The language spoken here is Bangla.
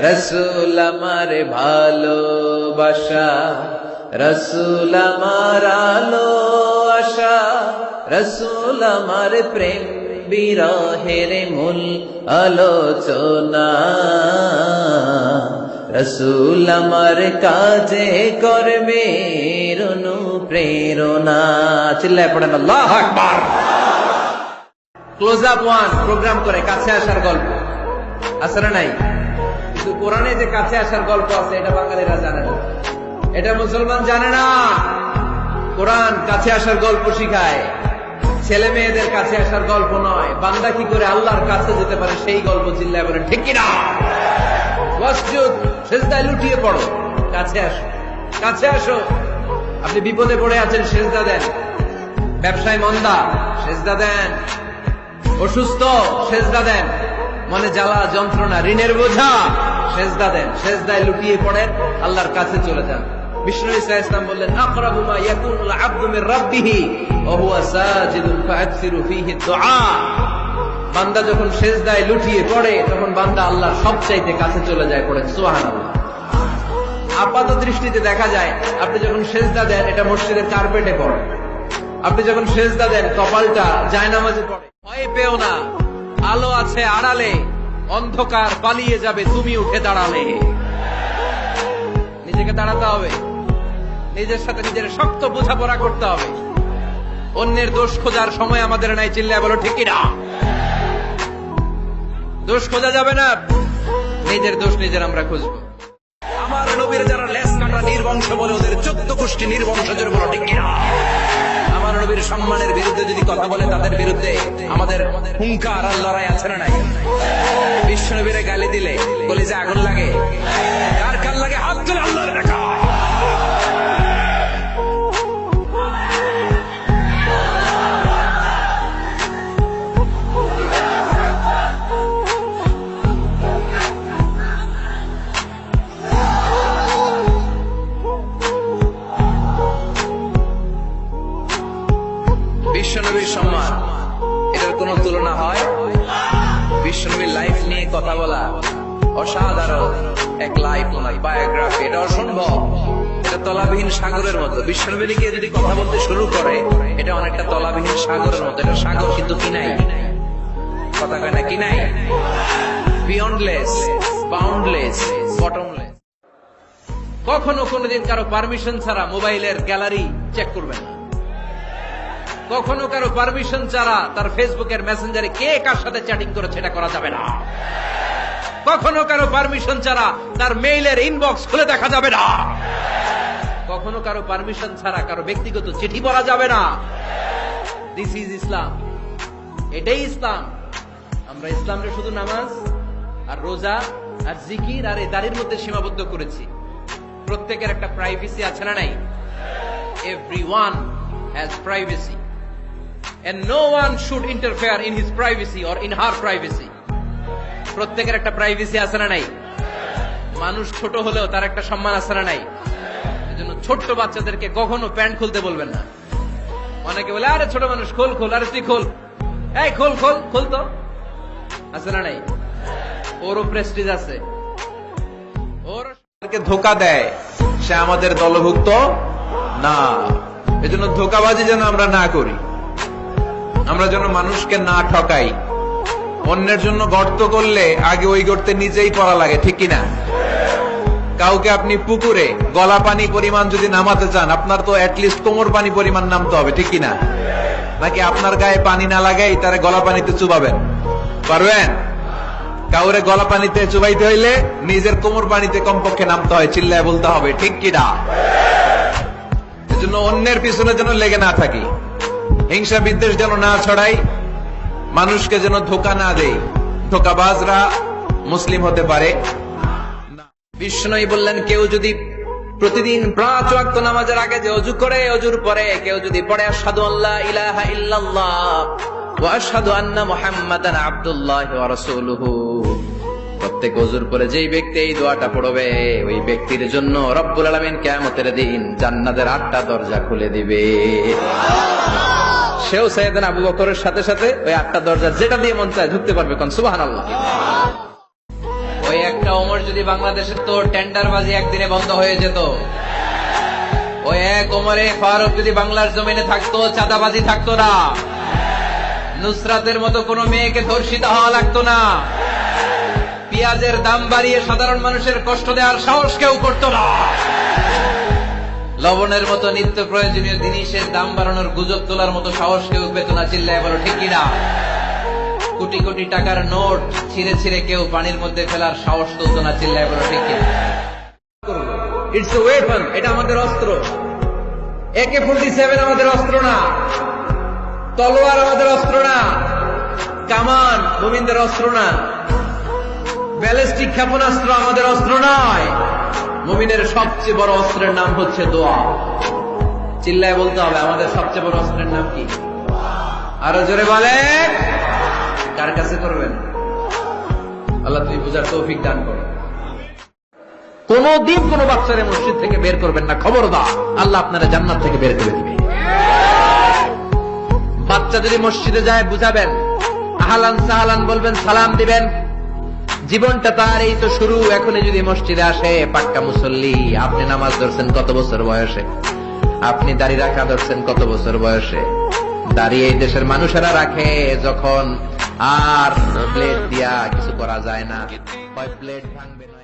রসুল আমার ভালোবাসা, রসুল আমার আলো আশা, রসুল আমার প্রেম বিরহের মূল আলোচনা, রসুল আমার কাজে করবে অনুপ্রেরণা। চিল্লায় পড়েন আল্লাহু আকবার। ক্লোজ আপ ওয়ান প্রোগ্রাম করে কাছে আসার গল্প আছে না নাই? কিন্তু কোরআনে যে কাছে আসার গল্প আছে এটা বাঙালিরা জানে না, এটা মুসলমান জানে না। কোরআন কাছে আসার গল্প শিখায়, ছেলে মেয়েদের কাছে আসার গল্প নয়। বান্দা কি করে আল্লাহর কাছে যেতে পারে সেই গল্প। চিল্লায় বলেন ঠিক কিনা? ওয়াসজুদ, সিজদায় লুটিয়ে পড়ো, কাছে আসো, কাছে আসো। আপনি বিপদে পড়ে আছেন, সিজদা দেন। ব্যবসায় মন্দা, সিজদা দেন। অসুস্থ, সিজদা দেন। মনে জ্বালা যন্ত্রণা, ঋণের বোঝা, সিজদা দেন। সিজদায় লুটিয়ে পড়েন, আল্লাহর কাছে চলে যান। বিষ্ণু ইসা ইসলাম বললেন, আকরাবু মা ইয়াকুনুল আবদু মির রাব্বিহি ওয়া হুয়া সাজিদুন ফাআকসিরু ফীহি দুআ। বান্দা যখন সিজদায় লুটিয়ে পড়ে তখন বান্দা আল্লাহর সবচাইতে কাছে চলে যায়। পড়েন সুবহানাল্লাহ। আপাত দৃষ্টিতে দেখা যায় আপনি যখন সিজদা দেন এটা মসজিদের কার্পেটে পড়ে, আপনি যখন সিজদা দেন কপালটা জায়নামাজে পড়ে। ভয় পেও না, আলো আছে আড়ালে, অন্ধকার পালিয়ে যাবে তুমি উঠে দাঁড়ালে। নিজেকে দাঁড়াতে হবে, নিজের সাথে নিজের শক্ত বোঝাপড়া করতে হবে। অন্যের দোষ খোঁজার সময় আমাদের নাই। চিল্লায় বলো ঠিক কিনা? দোষ খোঁজা যাবে না, নিজের দোষ নিজের আমরা খুঁজবো। আমার নবীর যারা লেস কাটা নির্বংশ বলে ওদের 14 গোষ্ঠী নির্বংশজের বলো ঠিক কিনা? আমার নবীর সম্মানের বিরুদ্ধে যদি কথা বলে তাদের বিরুদ্ধে আমাদের হুঙ্কার আর লড়াই আছে না নাই? বিশ্ব নবীরে গালি দিলে কলিজা আগুন লাগে, কার কার লাগে? হাত তুলে আল্লাহর দেখা। বিশ্বনবীর সম্মান, এটার কোন তুলনা হয়? বিশ্বনবীর লাইফ নিয়ে কথা বলা অসাধারণ এক লাইফ বায়োগ্রাফি, এটা অসম্ভব। এটা তলাবিহীন সাগরের মতো। বিশ্বনবী নিয়ে যদি কথা বলতে শুরু করে এটা অনেকটা তলাবিহীন সাগরের মতো। এটা সাগর কিন্তু কি নাই, কথা কয় না কি নাই? Beyondless, boundless, bottomless. কখনো কোনোদিন কারো পারমিশন ছাড়া মোবাইলের গ্যালারি চেক করবেন না। কখনো কারো পারমিশন ছাড়া তার ফেসবুকের মেসেঞ্জারে কে কার সাথে চ্যাটিং করেছে এটা করা যাবে না। কখনো কারো পারমিশন ছাড়া তার মেইলের ইনবক্স খুলে দেখা যাবে না। কখনো কারো পারমিশন ছাড়া কারো ব্যক্তিগত চিঠি পড়া যাবে না। দিস ইজ ইসলাম, এটাই ইসলাম। আমরা ইসলামকে শুধু নামাজ আর রোজা আর জিকির আর এই দাড়ির মধ্যে সীমাবদ্ধ করেছি। প্রত্যেকের একটা প্রাইভেসি আছে না নাই? Everyone has privacy and no one should interfere in his privacy or in her privacy. প্রত্যেকের একটা প্রাইভেসি আছে না নাই? মানুষ ছোট হলেও তার একটা সম্মান আছে না নাই? এজন্য ছোট্ট বাচ্চাদেরকে কখনো প্যান্ট খুলতে বলবেন না। অনেকে বলে আরে ছোট মানুষ, খোল খোল, আরে তুই খোল, এই খোল খোল খোল, তো আছে না নাই? ওরও প্রেস্টিজ আছে, ওর ধোকা দেয়, সে আমাদের দলভুক্ত না। এজন্য ধোকাবাজি যেন আমরা না করি, আমরা যেন মানুষকে না ঠকাই। অন্যের জন্য গর্ত করলে আগে ওই গর্তে নিজেই পড়া লাগে, ঠিক কিনা? কাউকে আপনি পুকুরে গলা পানি পরিমাণ যদি নামাতে চান, আপনার তো অ্যাটলিস্ট কোমর পানি পরিমাণ নামতে হবে, ঠিক কিনা? নাকি আপনার গায়ে পানি না লাগাই তারে গলা পানিতে চুবাবেন? পারবেন? কাউরে গলা পানিতে চুবাইতে হইলে নিজের কোমর পানিতে কমপক্ষে নামতে হয়। চিল্লায় বলতে হবে ঠিক কিনা? এজন্য অন্যের পিছনে যেন লেগে না থাকি, হিংসা বিদ্বেষ যেন না ছড়াই, মানুষকে যেন ধোকা না দেই। ধোকাবাজরা মুসলিম হতে পারে না। বিষ্ণু বললেন, কেউ যদি প্রতিদিন 5 ওয়াক্ত নামাজের আগে যে ওযু করে, ওযুর পরে কেউ যদি পড়ে আশহাদু আল্লা ইলাহা ইল্লাল্লাহ ওয়া আশহাদু আন্না মুহাম্মাদান আবদুল্লাহি ওয়া রাসূলুহু, প্রত্যেক ওযুর পরে যেই ব্যক্তি এই দোয়াটা পড়বে ওই ব্যক্তির জন্য রব্বুল আলামিন কিয়ামতের দিন জান্নাতের 8টা দরজা খুলে দিবে। সেও সাইয়েদনা আবু বকরের সাথে সাথে ওই 8টা দরজা যেটা দিয়ে মন চায় ঢুকতে পারবে। কোন সুবহানাল্লাহ। ওই একটা ওমর যদি বাংলাদেশের তো টেন্ডারবাজি একদিনে বন্ধ হয়ে যেত। ওই এক ওমরে ফারুক যদি বাংলার জমিনে থাকতো, চাঁদাবাজি থাকতো না। নুসরাতের মতো কোনো মেয়েকে ধর্ষিত হওয়া লাগতো না। পেঁয়াজের দাম বাড়িয়ে সাধারণ মানুষের কষ্ট দেওয়ার সাহস কেউ করতো না। লবণের মতো নিত্য প্রয়োজনীয় জিনিসের দাম বাড়ানোর গুজব তোলার মতো সাহস কেউ পেত না। চিল্লায় বলো ঠিক কিনা? কোটি কোটি টাকার নোট ছিঁড়ে ছিঁড়ে কেউ পানির মধ্যে ফেলার সাহস তুলত না। চিল্লায় বলো ঠিক কিনা? ইটস এ ওয়েপন, এটা আমাদের অস্ত্র। AK-47 আমাদের অস্ত্র না, তলোয়ার আমাদের অস্ত্র না, কামান মুমিনদের অস্ত্র না, ব্যালিস্টিক ক্ষেপণাস্ত্র আমাদের অস্ত্র নয়। মুমিনের সবচেয়ে বড় অস্ত্রের নাম হচ্ছে দোয়া। চিল্লায় বলতে হবে আমাদের সবচেয়ে বড় অস্ত্রের নাম কি? আরো জোরে বলে। কার কাছে করবেন? আল্লাহ তুমি বুঝার তৌফিক দান করো। কোনদিন কোন বাচ্চারে মসজিদ থেকে বের করবেন না, খবরদার। আল্লাহ আপনারা জান্নাত থেকে বের করে দিবে। বাচ্চা যদি মসজিদে যায় বুঝাবেন, আহলান সাহলান বলবেন, সালাম দিবেন। জীবনটা তার এই তো শুরু। এখনই যদি মসজিদে আসে পাক্কা মুসল্লি। আপনি নামাজ ধরছেন কত বছর বয়সে? আপনি দাড়ি রাখা ধরছেন কত বছর বয়সে? দাঁড়িয়ে এই দেশের মানুষেরা রাখে যখন আর প্লেট দিয়া কিছু করা যায় না, হয় প্লেট ভাঙবে না।